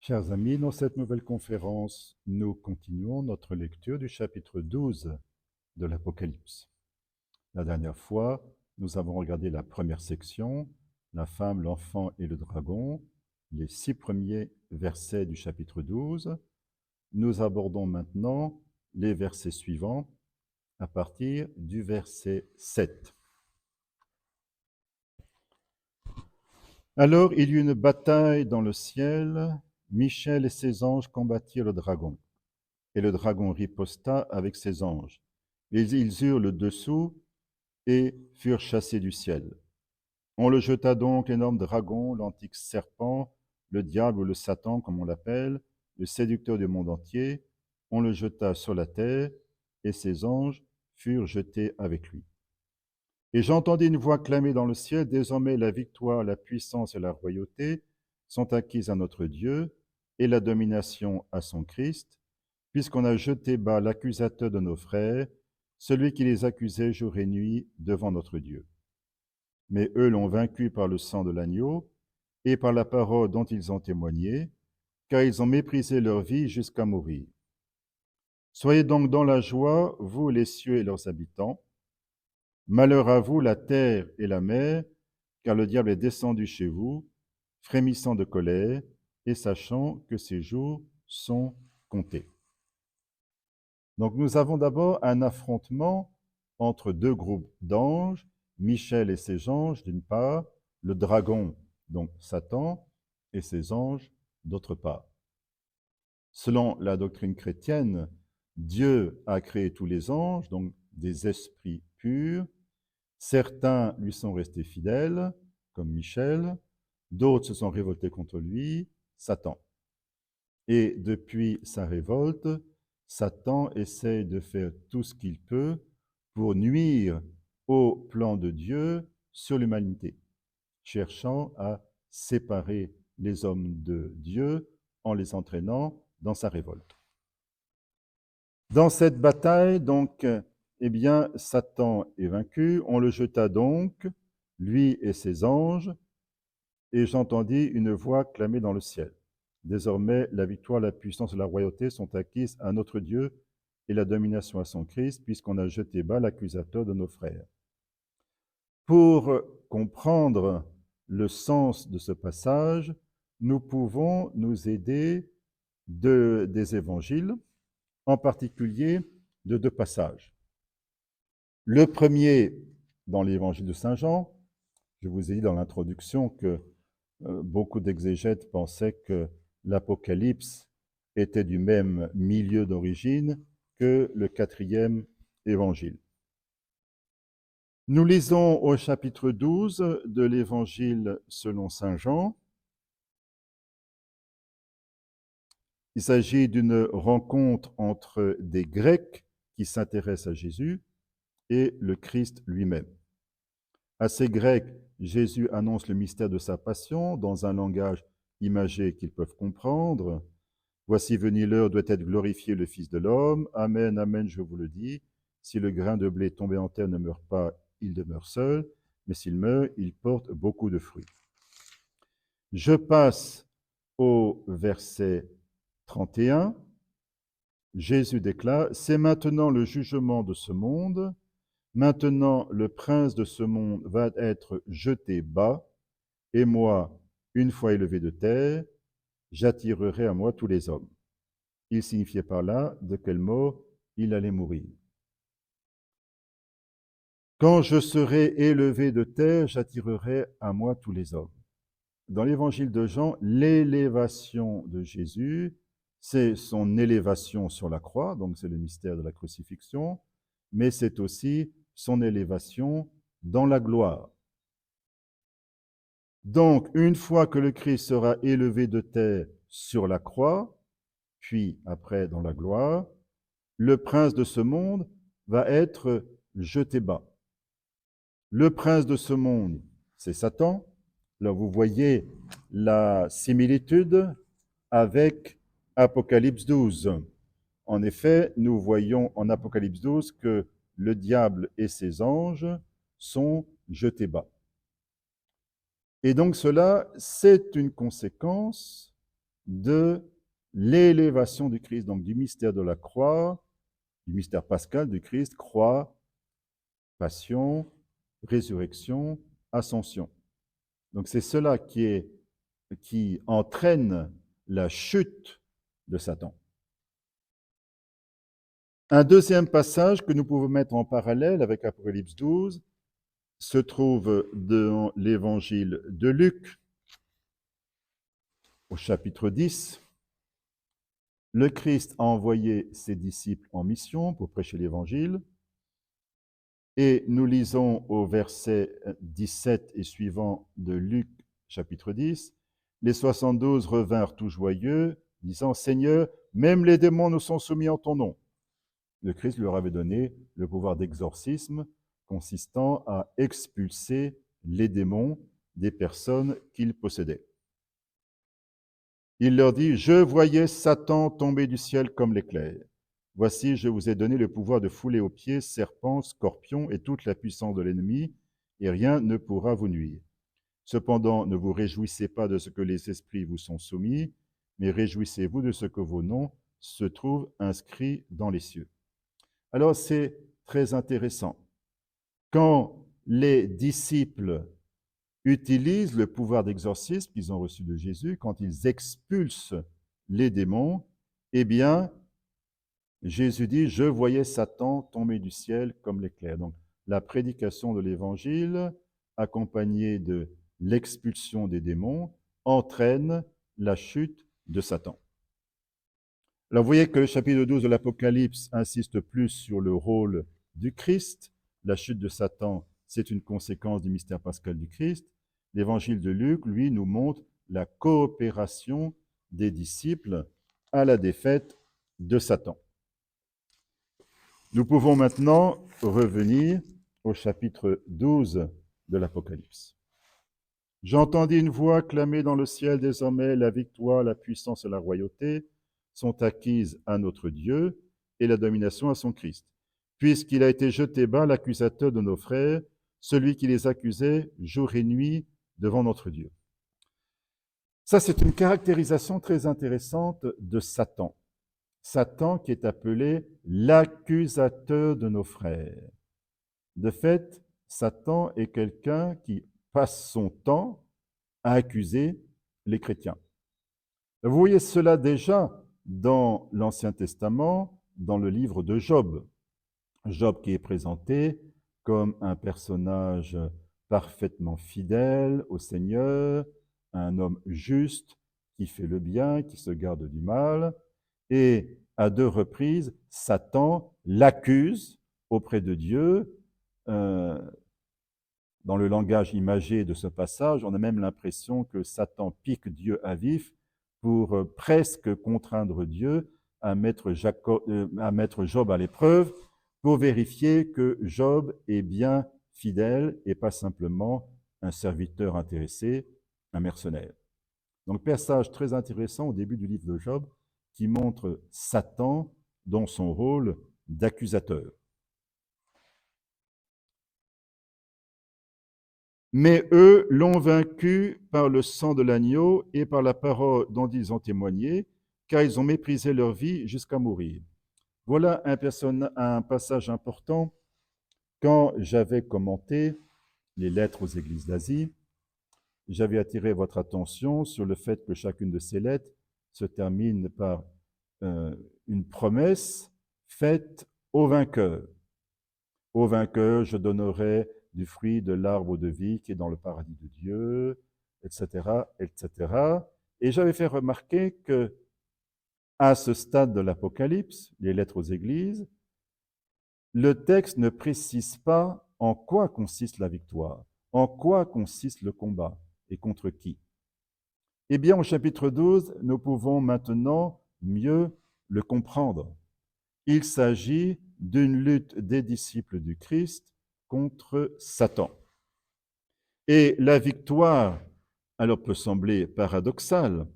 Chers amis, dans cette nouvelle conférence, nous continuons notre lecture du chapitre 12 de l'Apocalypse. La dernière fois, nous avons regardé la première section, la femme, l'enfant et le dragon, les 6 premiers versets du chapitre 12. Nous abordons maintenant les versets suivants à partir du verset 7. Alors il y eut une bataille dans le ciel. Michel et ses anges combattirent le dragon. Et le dragon riposta avec ses anges. Et ils eurent le dessous et furent chassés du ciel. On le jeta donc, l'énorme dragon, l'antique serpent, le diable ou le Satan, comme on l'appelle, le séducteur du monde entier. On le jeta sur la terre, et ses anges furent jetés avec lui. Et j'entendis une voix clamer dans le ciel, désormais la victoire, la puissance et la royauté sont acquises à notre Dieu, et la domination à son Christ, puisqu'on a jeté bas l'accusateur de nos frères, celui qui les accusait jour et nuit devant notre Dieu. Mais eux l'ont vaincu par le sang de l'agneau et par la parole dont ils ont témoigné, car ils ont méprisé leur vie jusqu'à mourir. Soyez donc dans la joie, vous les cieux et leurs habitants. Malheur à vous, la terre et la mer, car le diable est descendu chez vous, frémissant de colère, et sachant que ses jours sont comptés. Donc nous avons d'abord un affrontement entre deux groupes d'anges, Michel et ses anges d'une part, le dragon, donc Satan, et ses anges d'autre part. Selon la doctrine chrétienne, Dieu a créé tous les anges, donc des esprits purs. Certains lui sont restés fidèles, comme Michel, d'autres se sont révoltés contre lui, Satan. Et depuis sa révolte, Satan essaie de faire tout ce qu'il peut pour nuire au plan de Dieu sur l'humanité, cherchant à séparer les hommes de Dieu en les entraînant dans sa révolte. Dans cette bataille, donc, Satan est vaincu. On le jeta donc, lui et ses anges, et j'entendis une voix clamer dans le ciel. Désormais, la victoire, la puissance et la royauté sont acquises à notre Dieu et la domination à son Christ, puisqu'on a jeté bas l'accusateur de nos frères. Pour comprendre le sens de ce passage, nous pouvons nous aider des évangiles, en particulier de 2 passages. Le premier, dans l'évangile de Saint Jean, je vous ai dit dans l'introduction que beaucoup d'exégètes pensaient que l'Apocalypse était du même milieu d'origine que le 4e évangile. Nous lisons au chapitre 12 de l'évangile selon Saint Jean. Il s'agit d'une rencontre entre des Grecs qui s'intéressent à Jésus et le Christ lui-même. À ces Grecs, Jésus annonce le mystère de sa passion dans un langage imagé qu'ils peuvent comprendre. Voici venue l'heure, doit être glorifié le Fils de l'homme. Amen, amen, je vous le dis. Si le grain de blé tombé en terre ne meurt pas, il demeure seul, mais s'il meurt, il porte beaucoup de fruits. Je passe au verset 31. Jésus déclare, c'est maintenant le jugement de ce monde. Maintenant, le prince de ce monde va être jeté bas, et moi, une fois élevé de terre, j'attirerai à moi tous les hommes. Il signifiait par là de quelle mort il allait mourir. Quand je serai élevé de terre, j'attirerai à moi tous les hommes. Dans l'évangile de Jean, l'élévation de Jésus, c'est son élévation sur la croix, donc c'est le mystère de la crucifixion, mais c'est aussi son élévation dans la gloire. Donc, une fois que le Christ sera élevé de terre sur la croix, puis après dans la gloire, le prince de ce monde va être jeté bas. Le prince de ce monde, c'est Satan. Là, vous voyez la similitude avec Apocalypse 12. En effet, nous voyons en Apocalypse 12 que le diable et ses anges sont jetés bas. Et donc cela, c'est une conséquence de l'élévation du Christ, donc du mystère de la croix, du mystère pascal du Christ, croix, passion, résurrection, ascension. Donc c'est cela qui entraîne la chute de Satan. Un deuxième passage que nous pouvons mettre en parallèle avec Apocalypse 12 se trouve dans l'évangile de Luc, au chapitre 10. Le Christ a envoyé ses disciples en mission pour prêcher l'évangile. Et nous lisons au verset 17 et suivant de Luc chapitre 10, les 72 revinrent tout joyeux, disant, Seigneur, même les démons nous sont soumis en ton nom. Le Christ leur avait donné le pouvoir d'exorcisme consistant à expulser les démons des personnes qu'ils possédaient. Il leur dit, je voyais Satan tomber du ciel comme l'éclair. Voici, je vous ai donné le pouvoir de fouler aux pieds serpents, scorpions et toute la puissance de l'ennemi, et rien ne pourra vous nuire. Cependant, ne vous réjouissez pas de ce que les esprits vous sont soumis, mais réjouissez-vous de ce que vos noms se trouvent inscrits dans les cieux. Alors, c'est très intéressant. Quand les disciples utilisent le pouvoir d'exorcisme qu'ils ont reçu de Jésus, quand ils expulsent les démons, eh bien, Jésus dit, je voyais Satan tomber du ciel comme l'éclair. Donc, la prédication de l'évangile, accompagnée de l'expulsion des démons, entraîne la chute de Satan. Alors, vous voyez que le chapitre 12 de l'Apocalypse insiste plus sur le rôle du Christ. La chute de Satan, c'est une conséquence du mystère pascal du Christ. L'évangile de Luc, lui, nous montre la coopération des disciples à la défaite de Satan. Nous pouvons maintenant revenir au chapitre 12 de l'Apocalypse. J'entendis une voix clamer dans le ciel, désormais la victoire, la puissance et la royauté sont acquises à notre Dieu et la domination à son Christ, puisqu'il a été jeté bas l'accusateur de nos frères, celui qui les accusait jour et nuit devant notre Dieu. Ça, c'est une caractérisation très intéressante de Satan. Satan qui est appelé l'accusateur de nos frères. De fait, Satan est quelqu'un qui passe son temps à accuser les chrétiens. Vous voyez cela déjà dans l'Ancien Testament, dans le livre de Job. Job qui est présenté comme un personnage parfaitement fidèle au Seigneur, un homme juste qui fait le bien, qui se garde du mal. Et à deux reprises, Satan l'accuse auprès de Dieu. Dans le langage imagé de ce passage, on a même l'impression que Satan pique Dieu à vif pour presque contraindre Dieu à mettre Job à l'épreuve pour vérifier que Job est bien fidèle et pas simplement un serviteur intéressé, un mercenaire. Donc, passage très intéressant au début du livre de Job, qui montre Satan dans son rôle d'accusateur. Mais eux l'ont vaincu par le sang de l'agneau et par la parole dont ils ont témoigné, car ils ont méprisé leur vie jusqu'à mourir. Voilà un passage important. Quand j'avais commenté les lettres aux églises d'Asie, j'avais attiré votre attention sur le fait que chacune de ces lettres se termine par une promesse faite au vainqueur. Au vainqueur, je donnerai du fruit de l'arbre de vie qui est dans le paradis de Dieu, etc., etc. Et j'avais fait remarquer que, à ce stade de l'Apocalypse, les lettres aux églises, le texte ne précise pas en quoi consiste la victoire, en quoi consiste le combat et contre qui. Eh bien, au chapitre 12, nous pouvons maintenant mieux le comprendre. Il s'agit d'une lutte des disciples du Christ contre Satan. Et la victoire, alors peut sembler paradoxale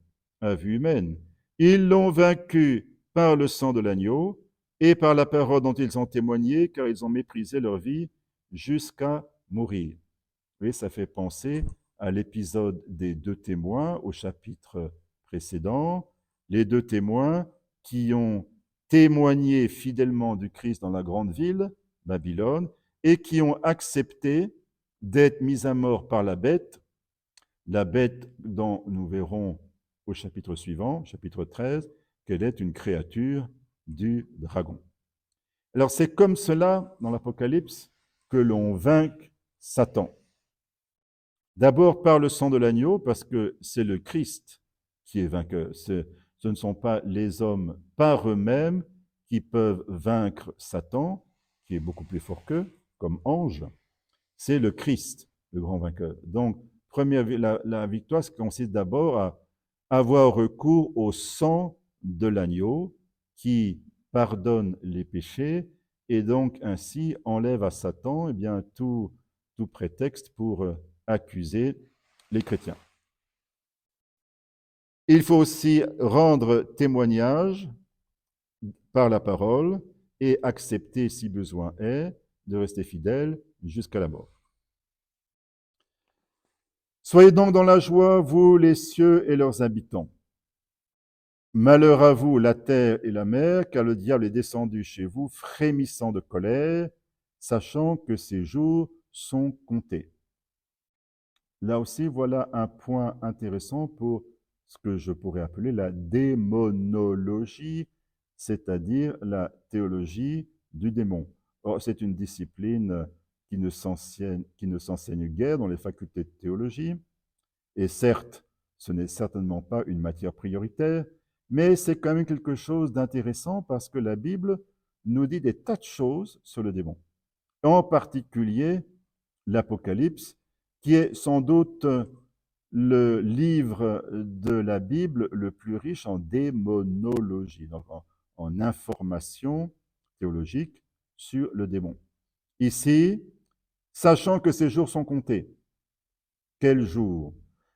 à vue humaine. Ils l'ont vaincu par le sang de l'agneau et par la parole dont ils ont témoigné, car ils ont méprisé leur vie jusqu'à mourir. Vous voyez, ça fait penser à l'épisode des deux témoins au chapitre précédents, les deux témoins qui ont témoigné fidèlement du Christ dans la grande ville, Babylone, et qui ont accepté d'être mis à mort par la bête dont nous verrons au chapitre suivant, chapitre 13, qu'elle est une créature du dragon. Alors c'est comme cela, dans l'Apocalypse, que l'on vainc Satan. D'abord par le sang de l'agneau, parce que c'est le Christ qui est vainqueur. Ce ne sont pas les hommes par eux-mêmes qui peuvent vaincre Satan, qui est beaucoup plus fort qu'eux, comme ange. C'est le Christ, le grand vainqueur. Donc, la victoire consiste d'abord à avoir recours au sang de l'agneau qui pardonne les péchés et donc ainsi enlève à Satan tout prétexte pour accuser les chrétiens. Il faut aussi rendre témoignage par la parole et accepter, si besoin est, de rester fidèle jusqu'à la mort. Soyez donc dans la joie, vous les cieux et leurs habitants. Malheur à vous, la terre et la mer, car le diable est descendu chez vous, frémissant de colère, sachant que ses jours sont comptés. Là aussi, voilà un point intéressant pour ce que je pourrais appeler la démonologie, c'est-à-dire la théologie du démon. Or, c'est une discipline qui ne s'enseigne guère dans les facultés de théologie, et certes, ce n'est certainement pas une matière prioritaire, mais c'est quand même quelque chose d'intéressant parce que la Bible nous dit des tas de choses sur le démon. En particulier, l'Apocalypse, qui est sans doute le livre de la Bible le plus riche en démonologie, donc en information théologique sur le démon. Ici, sachant que ces jours sont comptés, quels jours?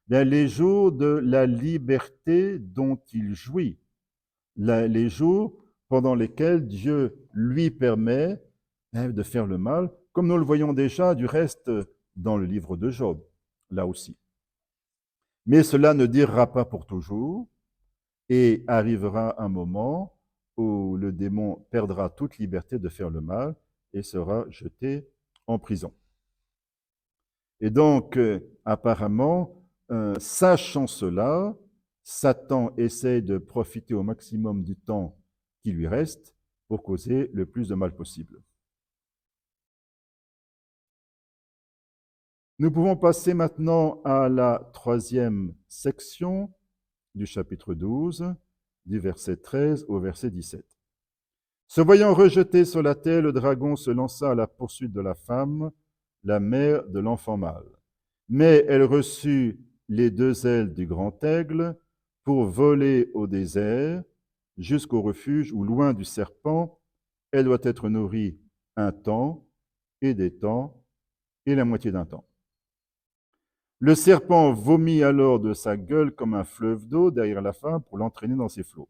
Bien, les jours de la liberté dont il jouit, les jours pendant lesquels Dieu lui permet de faire le mal, comme nous le voyons déjà du reste dans le livre de Job, là aussi. Mais cela ne durera pas pour toujours, et arrivera un moment où le démon perdra toute liberté de faire le mal et sera jeté en prison. Et donc, apparemment, sachant cela, Satan essaie de profiter au maximum du temps qui lui reste pour causer le plus de mal possible. Nous pouvons passer maintenant à la troisième section du chapitre 12, du verset 13 au verset 17. Se voyant rejeté sur la terre, le dragon se lança à la poursuite de la femme, la mère de l'enfant mâle. Mais elle reçut les deux ailes du grand aigle pour voler au désert jusqu'au refuge où, loin du serpent, elle doit être nourrie un temps et des temps et la moitié d'un temps. Le serpent vomit alors de sa gueule comme un fleuve d'eau derrière la femme pour l'entraîner dans ses flots.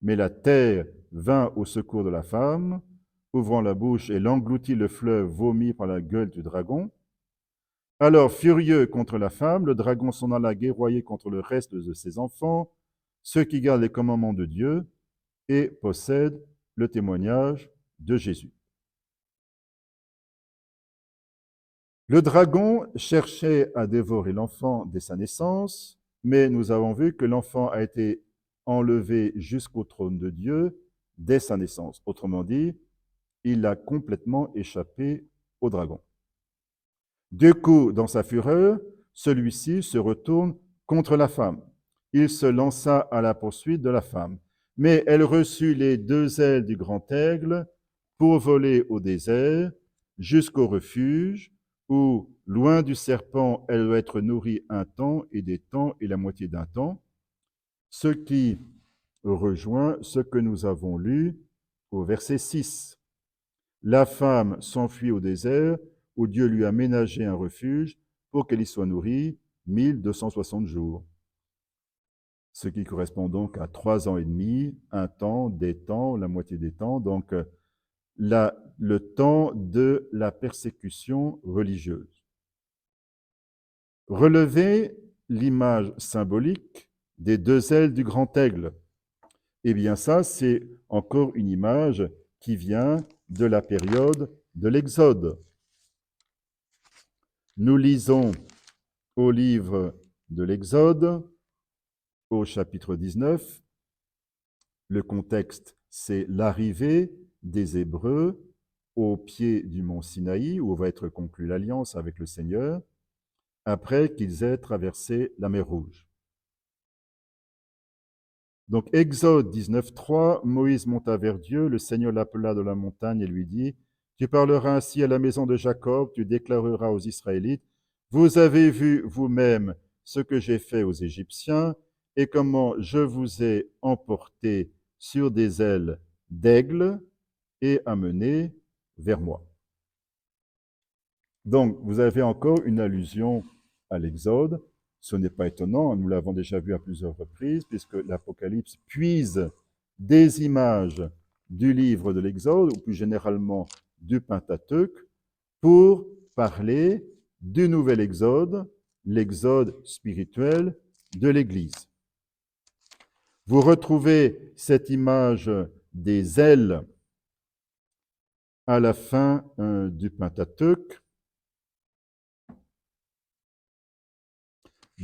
Mais la terre vint au secours de la femme, ouvrant la bouche, et l'engloutit le fleuve vomi par la gueule du dragon. Alors, furieux contre la femme, le dragon s'en alla guerroyer contre le reste de ses enfants, ceux qui gardent les commandements de Dieu et possèdent le témoignage de Jésus. Le dragon cherchait à dévorer l'enfant dès sa naissance, mais nous avons vu que l'enfant a été enlevé jusqu'au trône de Dieu dès sa naissance. Autrement dit, il a complètement échappé au dragon. Du coup, dans sa fureur, celui-ci se retourne contre la femme. Il se lança à la poursuite de la femme, mais elle reçut les deux ailes du grand aigle pour voler au désert jusqu'au refuge où, loin du serpent, elle doit être nourrie un temps et des temps et la moitié d'un temps, ce qui rejoint ce que nous avons lu au verset 6. La femme s'enfuit au désert où Dieu lui a ménagé un refuge pour qu'elle y soit nourrie 1260 jours. Ce qui correspond donc à 3 ans et demi, un temps, des temps, la moitié des temps, donc le temps de la persécution religieuse. Relevez l'image symbolique des deux ailes du grand aigle. Eh bien ça, c'est encore une image qui vient de la période de l'Exode. Nous lisons au livre de l'Exode, au chapitre 19. Le contexte, c'est l'arrivée des Hébreux au pied du mont Sinaï, où va être conclue l'alliance avec le Seigneur, après qu'ils aient traversé la mer Rouge. Donc, Exode 19.3, Moïse monta vers Dieu, le Seigneur l'appela de la montagne et lui dit, « Tu parleras ainsi à la maison de Jacob, tu déclareras aux Israélites, vous avez vu vous-même ce que j'ai fait aux Égyptiens et comment je vous ai emportés sur des ailes d'aigle et amenés vers moi. » Donc, vous avez encore une allusion à l'Exode. Ce n'est pas étonnant, nous l'avons déjà vu à plusieurs reprises, puisque l'Apocalypse puise des images du livre de l'Exode, ou plus généralement du Pentateuque, pour parler du nouvel Exode, l'Exode spirituel de l'Église. Vous retrouvez cette image des ailes à la fin du Pentateuque,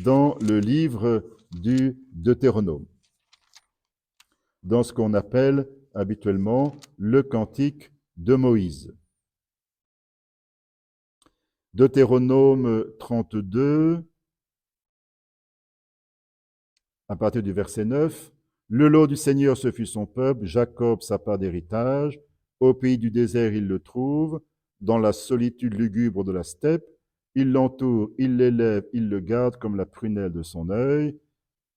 dans le livre du Deutéronome, dans ce qu'on appelle habituellement le Cantique de Moïse. Deutéronome 32, à partir du verset 9, « Le lot du Seigneur, ce fut son peuple, Jacob sa part d'héritage. Au pays du désert, il le trouve, dans la solitude lugubre de la steppe. Il l'entoure, il l'élève, il le garde comme la prunelle de son œil.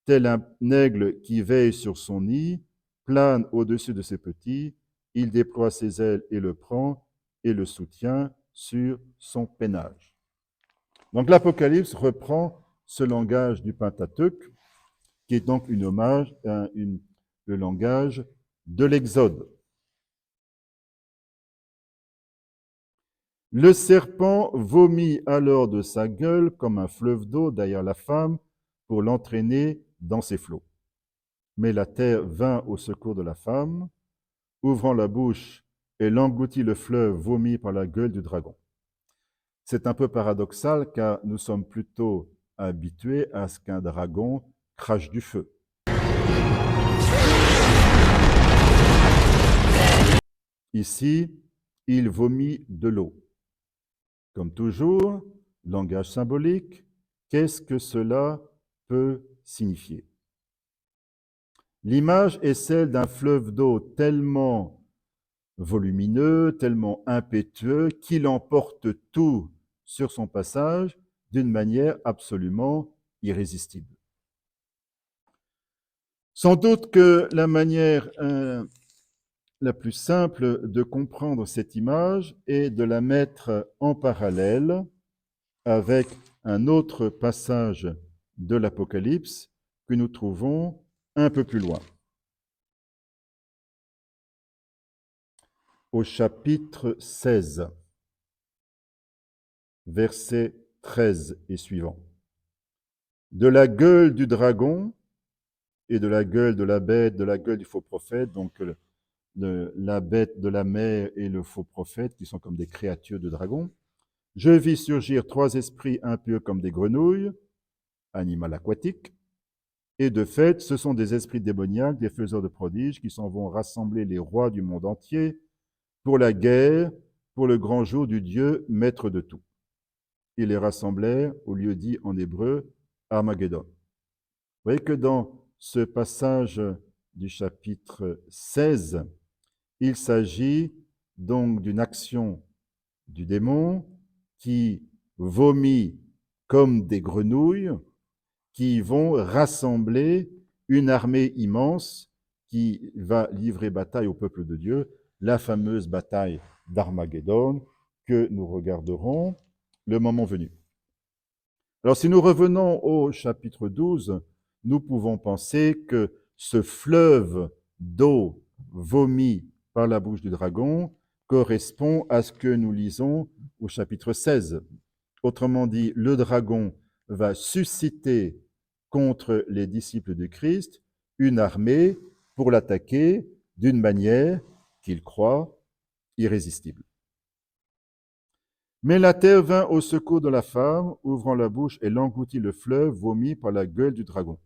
Tel un aigle qui veille sur son nid, plane au-dessus de ses petits, il déploie ses ailes et le prend et le soutient sur son pennage. » Donc l'Apocalypse reprend ce langage du Pentateuque, qui est donc une hommage à le langage de l'Exode. Le serpent vomit alors de sa gueule comme un fleuve d'eau derrière la femme pour l'entraîner dans ses flots. Mais la terre vint au secours de la femme, ouvrant la bouche, elle engloutit le fleuve vomi par la gueule du dragon. C'est un peu paradoxal car nous sommes plutôt habitués à ce qu'un dragon crache du feu. Ici, il vomit de l'eau. Comme toujours, langage symbolique, qu'est-ce que cela peut signifier? L'image est celle d'un fleuve d'eau tellement volumineux, tellement impétueux, qu'il emporte tout sur son passage d'une manière absolument irrésistible. Sans doute que la manière la plus simple de comprendre cette image est de la mettre en parallèle avec un autre passage de l'Apocalypse que nous trouvons un peu plus loin. Au chapitre 16, verset 13 et suivant. De la gueule du dragon et de la gueule de la bête, de la gueule du faux prophète, donc la bête de la mer et le faux prophète, qui sont comme des créatures de dragon, je vis surgir 3 esprits impurs comme des grenouilles, animal aquatique, et de fait, ce sont des esprits démoniaques, des faiseurs de prodiges, qui s'en vont rassembler les rois du monde entier pour la guerre, pour le grand jour du Dieu, maître de tout. Ils les rassemblèrent au lieu dit en hébreu Armageddon. Vous voyez que dans ce passage du chapitre 16, il s'agit donc d'une action du démon qui vomit comme des grenouilles qui vont rassembler une armée immense qui va livrer bataille au peuple de Dieu, la fameuse bataille d'Armageddon que nous regarderons le moment venu. Alors si nous revenons au chapitre 12, nous pouvons penser que ce fleuve d'eau vomi par la bouche du dragon correspond à ce que nous lisons au chapitre 16. Autrement dit, le dragon va susciter contre les disciples de Christ une armée pour l'attaquer d'une manière qu'ils croient irrésistible. Mais la terre vint au secours de la femme, ouvrant la bouche, et l'engloutit le fleuve, vomi par la gueule du dragon.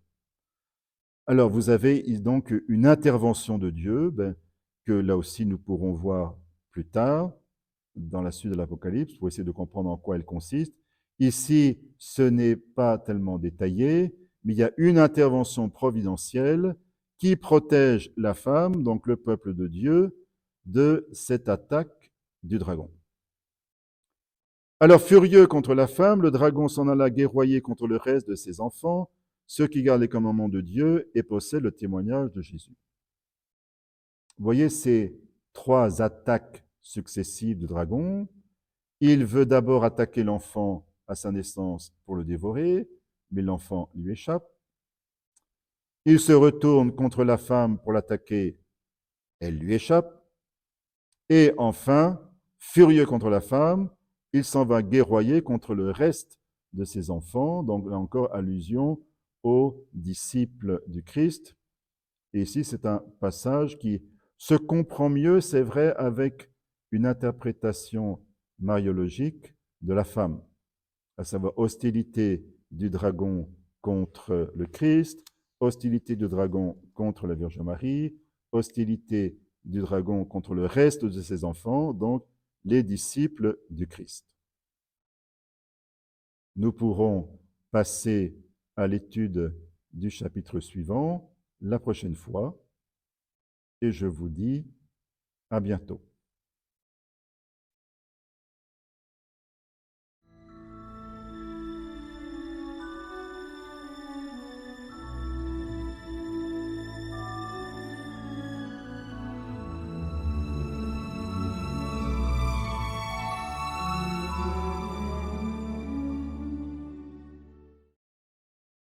Alors, vous avez donc une intervention de Dieu, que là aussi nous pourrons voir plus tard, dans la suite de l'Apocalypse, pour essayer de comprendre en quoi elle consiste. Ici, ce n'est pas tellement détaillé, mais il y a une intervention providentielle qui protège la femme, donc le peuple de Dieu, de cette attaque du dragon. Alors, furieux contre la femme, le dragon s'en alla guerroyer contre le reste de ses enfants, ceux qui gardent les commandements de Dieu et possèdent le témoignage de Jésus. Vous voyez ces trois attaques successives du dragon. Il veut d'abord attaquer l'enfant à sa naissance pour le dévorer, mais l'enfant lui échappe. Il se retourne contre la femme pour l'attaquer, elle lui échappe. Et enfin, furieux contre la femme, il s'en va guerroyer contre le reste de ses enfants, donc là encore allusion aux disciples du Christ. Et ici, c'est un passage qui se comprend mieux, c'est vrai, avec une interprétation mariologique de la femme, à savoir hostilité du dragon contre le Christ, hostilité du dragon contre la Vierge Marie, hostilité du dragon contre le reste de ses enfants, donc les disciples du Christ. Nous pourrons passer à l'étude du chapitre suivant la prochaine fois, et je vous dis à bientôt.